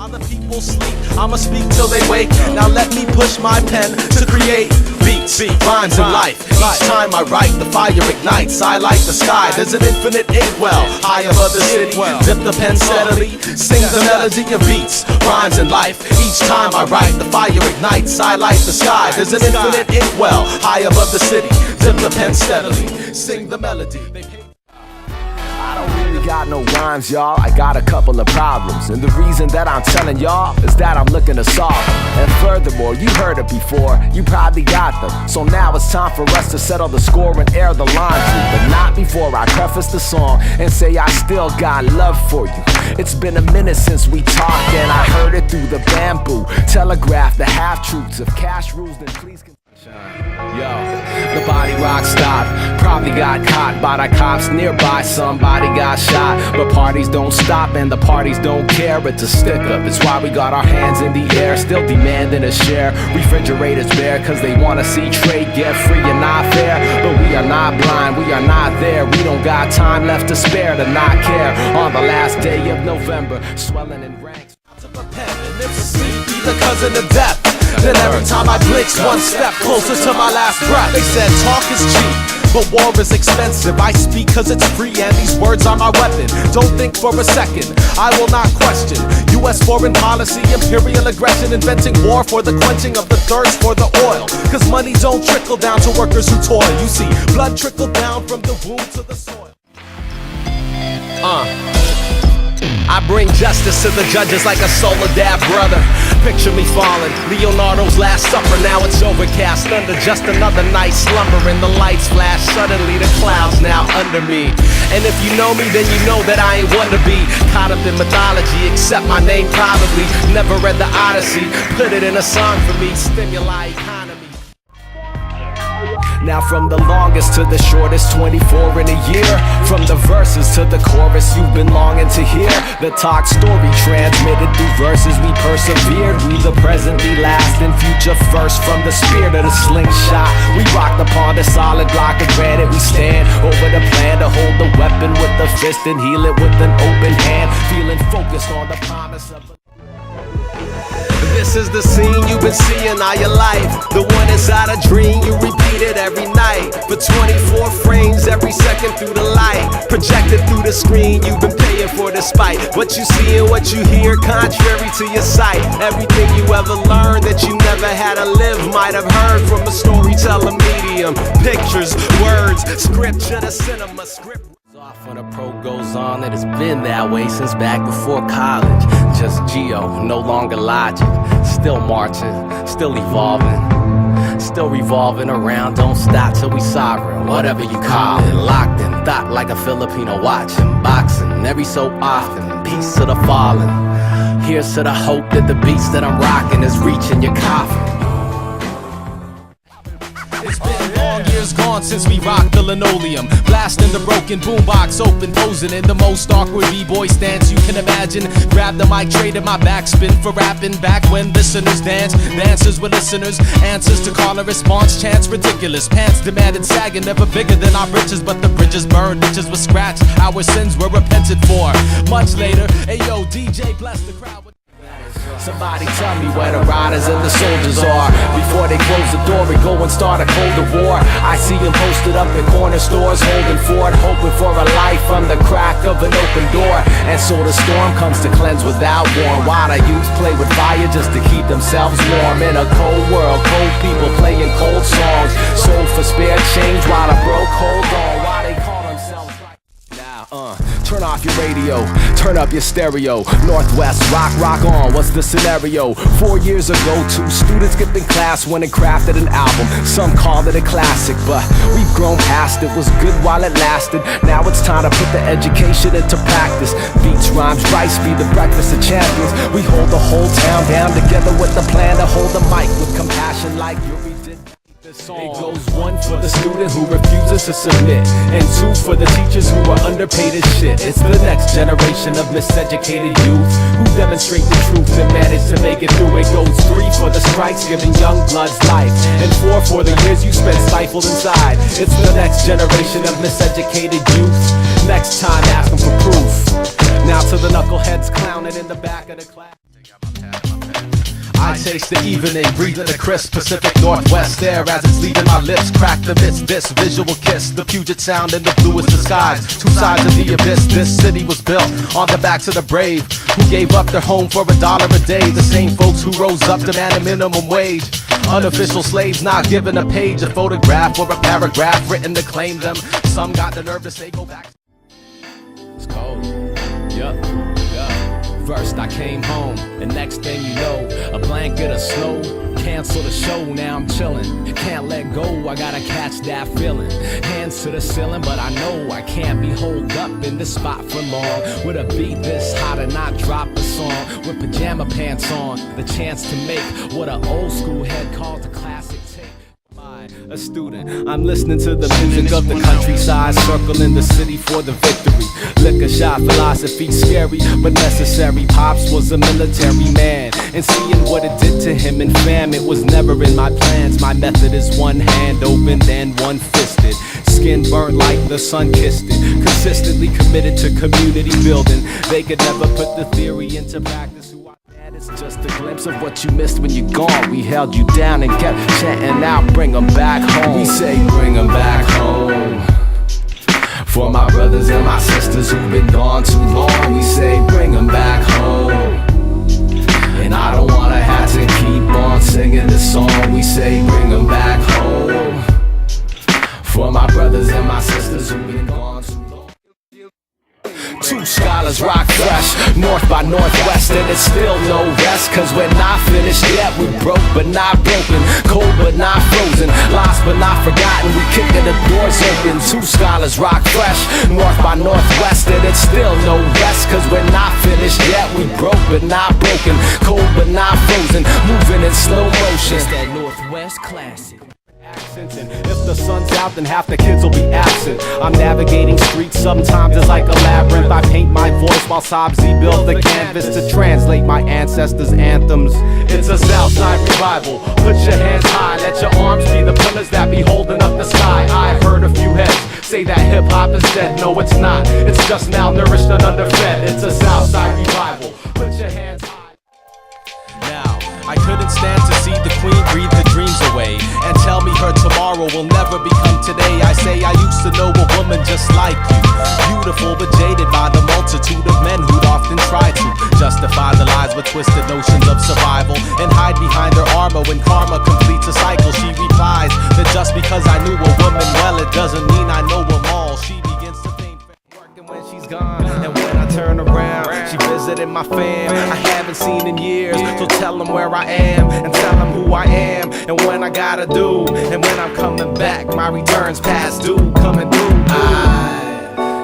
While the people sleep, I'ma speak till they wake. Now let me push my pen to create beats, rhymes, and life. Each time I write, the fire ignites. I light the sky, there's an infinite inkwell high above the city. Dip the pen steadily, sing the melody of beats, rhymes, and life. Each time I write, the fire ignites. I light the sky, there's an infinite inkwell high above the city. Dip the pen steadily, sing the melody. I don't really got no rhymes, y'all. I got a couple of problems, and the reason that I'm telling y'all is that I'm looking to solve them. And furthermore, you heard it before, you probably got them. So now it's time for us to settle the score and air the laundry. But not before I preface the song and say I still got love for you. It's been a minute since we talked, and I heard it through the bamboo. Telegraph the half-truths. If cash rules, then please continue. Yo, the body rock stopped. Probably got caught by the cops nearby. Somebody got shot, but parties don't stop and the parties don't care. It's a stick-up, it's why we got our hands in the air, still demanding a share. Refrigerators bare, cause they wanna see trade get free and not fair. But we are not blind, we are not there. We don't got time left to spare to not care. On the last day of November, swelling in ranks. And if sleep be the cousin of death, then every time I blink, one step closer to my last breath. They said talk is cheap, but war is expensive. I speak cause it's free and these words are my weapon. Don't think for a second, I will not question US foreign policy, imperial aggression, inventing war for the quenching of the thirst for the oil. Cause money don't trickle down to workers who toil. You see, blood trickle down from the womb to the soil. I bring justice to the judges like a Soledad brother. Picture me falling, Leonardo's Last Supper. Now it's overcast under just another night slumbering. The lights flash, suddenly the clouds now under me. And if you know me, then you know that I ain't want to be caught up in mythology, except my name probably. Never read the Odyssey, put it in a song for me. Stimuli economy. Now from the longest to the shortest, 24 in a year. From the verses to the chorus you've been longing to hear. The talk story transmitted through verses we persevered. We the present, the last, and future first. From the spear to the slingshot, we rocked upon the solid block of granite. We stand over the plan to hold the weapon with the fist and heal it with an open hand. Feeling focused on the promise of This is the scene you've been seeing all your life. The one inside a dream, you repeat it every night. For 24 frames every second through the light. Projected through the screen, you've been paying for despite what you see and what you hear, contrary to your sight. Everything you ever learned that you never had to live might have heard from a storyteller medium. Pictures, words, scripture to cinema, script. Off when a pro goes on, it has been that way since back before college. Just Geo, no longer logic. Still marching, still evolving, still revolving around. Don't stop till we sovereign, whatever you call it. Locked in thought like a Filipino watching boxing every so often. Peace to the fallen. Here's to the hope that the beats that I'm rocking is reaching your coffin. It's been long years gone since we rocked the linoleum, blasting the broken boombox open, posing in the most awkward b-boy stance you can imagine. Grab the mic, traded my backspin for rapping. Back when listeners danced, dancers were listeners. Answers to call and response, chants ridiculous. Pants demanded sagging, never bigger than our britches, but the bridges burned, ditches were scratched. Our sins were repented for. Much later, ayo DJ bless the crowd with Somebody tell me where the riders and the soldiers are. Before they close the door and go and start a colder war. I see them posted up in corner stores, holding fort, hoping for a light from the crack of an open door. And so the storm comes to cleanse without warm. While the youth play with fire just to keep themselves warm. In a cold world, cold people playing cold songs. Sold for spare change while I broke hold on. Why they call themselves like now, turn off your radio, turn up your stereo. Northwest rock, rock on, what's the scenario? 4 years ago, 2 students skipped in class, went and crafted an album. Some called it a classic, but we've grown past it. Was good while it lasted. Now it's time to put the education into practice. Beats, rhymes, rice, be the breakfast of champions. We hold the whole town down together with the plan to hold the mic with compassion like Yuri did. It goes 1 for the student who refuses to submit, and 2 for the teachers who are underpaid as shit. It's the next generation of miseducated youth who demonstrate the truth and manage to make it through. It goes 3 for the strikes giving young bloods life, and 4 for the years you spent stifled inside. It's the next generation of miseducated youth. Next time ask them for proof. Now to the knuckleheads clowning in the back of the class. I taste the evening, breathing the crisp Pacific Northwest air as it's leaving my lips. Crack the midst, this visual kiss, the Puget Sound and the bluest of skies. Two sides of the abyss, this city was built on the backs of the brave, who gave up their home for $1 a day. The same folks who rose up demanding minimum wage. Unofficial slaves not given a page, a photograph or a paragraph written to claim them. Some got the nerve to say go back. It's cold. Yup. First I came home, and next thing you know, a blanket of snow. Cancel the show, now I'm chillin'. Can't let go, I gotta catch that feeling. Hands to the ceiling, but I know I can't be holed up in this spot for long. With a beat this hot and not drop a song. With pajama pants on, the chance to make what an old school head calls a classic tape. A student, I'm listening to the music of the countryside, circling the city for the victory. Liquor shot philosophy, scary but necessary. Pops was a military man, and seeing what it did to him and fam, it was never in my plans. My method is one hand open and one fisted. Skin burnt like the sun kissed it. Consistently committed to community building. They could never put the theory into practice. It's just a glimpse of what you missed when you're gone. We held you down and kept chanting out, bring them back home. We say bring them back home. For my brothers and my sisters who've been gone too long, we say bring them back home. And I don't wanna have to keep on singing this song. We say bring them back home. For my brothers and my sisters who've been gone too long. Two scholars rock fresh, north by northwest, and it's still no rest. Cause we're not finished yet, we broke but not broken, cold but not frozen, lost but not forgotten, we kicking the doors open. Two scholars rock fresh, north by northwest, and it's still no rest. Cause we're not finished yet, we broke but not broken, cold but not frozen, moving in slow motion. It's that Northwest classic. And if the sun's out, then half the kids will be absent. I'm navigating streets, sometimes it's like a labyrinth. I paint my voice while Sabzi built the canvas to translate my ancestors' anthems. It's a Southside revival. Put your hands high, let your arms be the pillars that be holding up the sky. I've heard a few heads say that hip-hop is dead. No, it's not. It's just malnourished and underfed. It's a Southside revival. Put your hands high. Now, I couldn't stand to see the queen breathe her dreams away and tell me her tomorrow will never become today. I say I used to know a woman just like you, beautiful but jaded by the multitude of men who'd often try to justify the lies with twisted notions of survival and hide behind their armor when karma completes a cycle. She replies that just because I knew a woman well, it doesn't mean I know them all. She begins to think working when she's gone, and when I turn around, she visited my fam I haven't seen in years. So tell them where I am and tell them who I am and when I gotta do. And when I'm coming back, my return's past due. Coming through.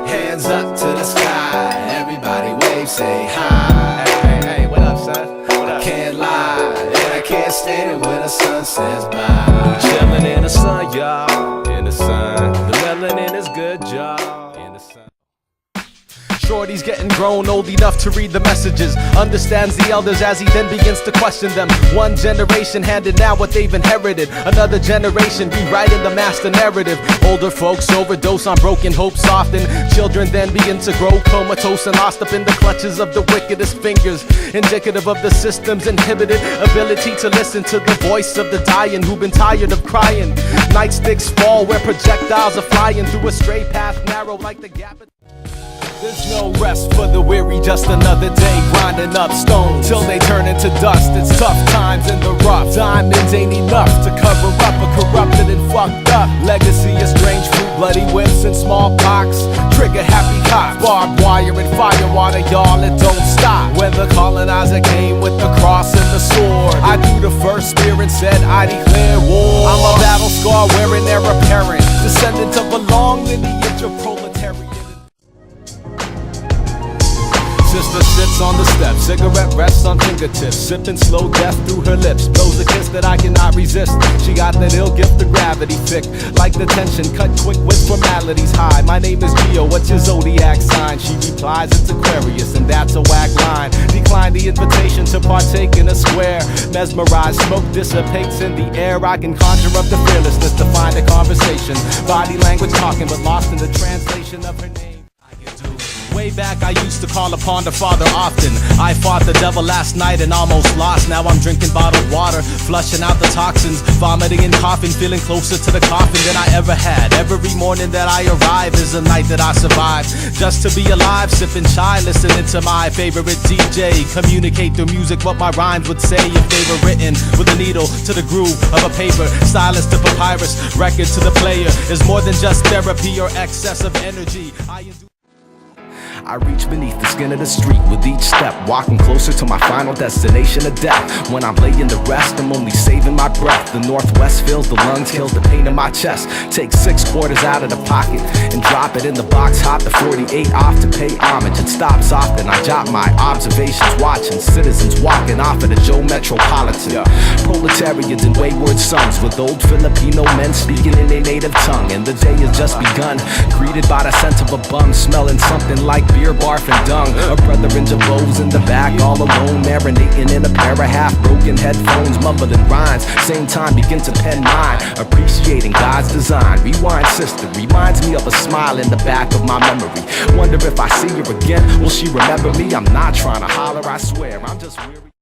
Hands up to the sky, everybody wave, say hi. Hey, what up, son? What up? I can't lie, and I can't stand it when the sun says bye. Chillin' in the sun, y'all. In the sun. The melanin is good, y'all. In the sun. Shorty's getting grown, old enough to read the messages, understands the elders as he then begins to question them. One generation handed down what they've inherited, another generation rewriting the master narrative. Older folks overdose on broken hopes often. Children then begin to grow comatose and lost up in the clutches of the wickedest fingers, indicative of the system's inhibited ability to listen to the voice of the dying who've been tired of crying. Nightsticks fall where projectiles are flying through a straight path narrow like the gap. There's no rest for the weary, just another day grinding up stones till they turn into dust. It's tough times in the rough. Diamonds ain't enough to cover up a corrupted and fucked up legacy of strange fruit, bloody whips and smallpox. Trigger happy cops, barbed wire and fire water, y'all, it don't stop. When the colonizer came with the cross and the sword, I threw the first spear and said I declare war. I'm a battle scar wearing their apparent, descendant of a long lineage of proletariat. Sister sits on the steps, cigarette rests on fingertips, sipping slow death through her lips, blows a kiss that I cannot resist. She got that ill gift of gravity, thick like the tension, cut quick with formalities high. My name is Geo, what's your zodiac sign? She replies it's Aquarius, and that's a whack line. Decline the invitation to partake in a square. Mesmerized, smoke dissipates in the air. I can conjure up the fearlessness to find a conversation. Body language talking, but lost in the translation of her name. Way back I used to call upon the Father often. I fought the devil last night and almost lost. Now I'm drinking bottled water, flushing out the toxins, vomiting and coughing, feeling closer to the coffin than I ever had. Every morning that I arrive is a night that I survive. Just to be alive, sipping chai, listening to my favorite DJ. Communicate through music what my rhymes would say if they were written with a needle to the groove of a paper, stylus to papyrus, record to the player is more than just therapy or excess of energy. I reach beneath the skin of the street with each step, walking closer to my final destination of death. When I'm laying to rest, I'm only saving my breath. The northwest fills the lungs, kills the pain in my chest. Take 6 quarters out of the pocket and drop it in the box. Hop the 48 off to pay homage. It stops often. I jot my observations, watching citizens walking off of the Joe Metropolitan. Proletarians and wayward sons with old Filipino men speaking in their native tongue. And the day has just begun, greeted by the scent of a bum, smelling something like beer, barf, and dung. A brother in Jabos in the back, all alone, marinating in a pair of half-broken headphones, mumbling rhymes. Same time, begin to pen mine, appreciating God's design. Rewind, sister, reminds me of a smile in the back of my memory. Wonder if I see her again, will she remember me? I'm not trying to holler, I swear, I'm just weary.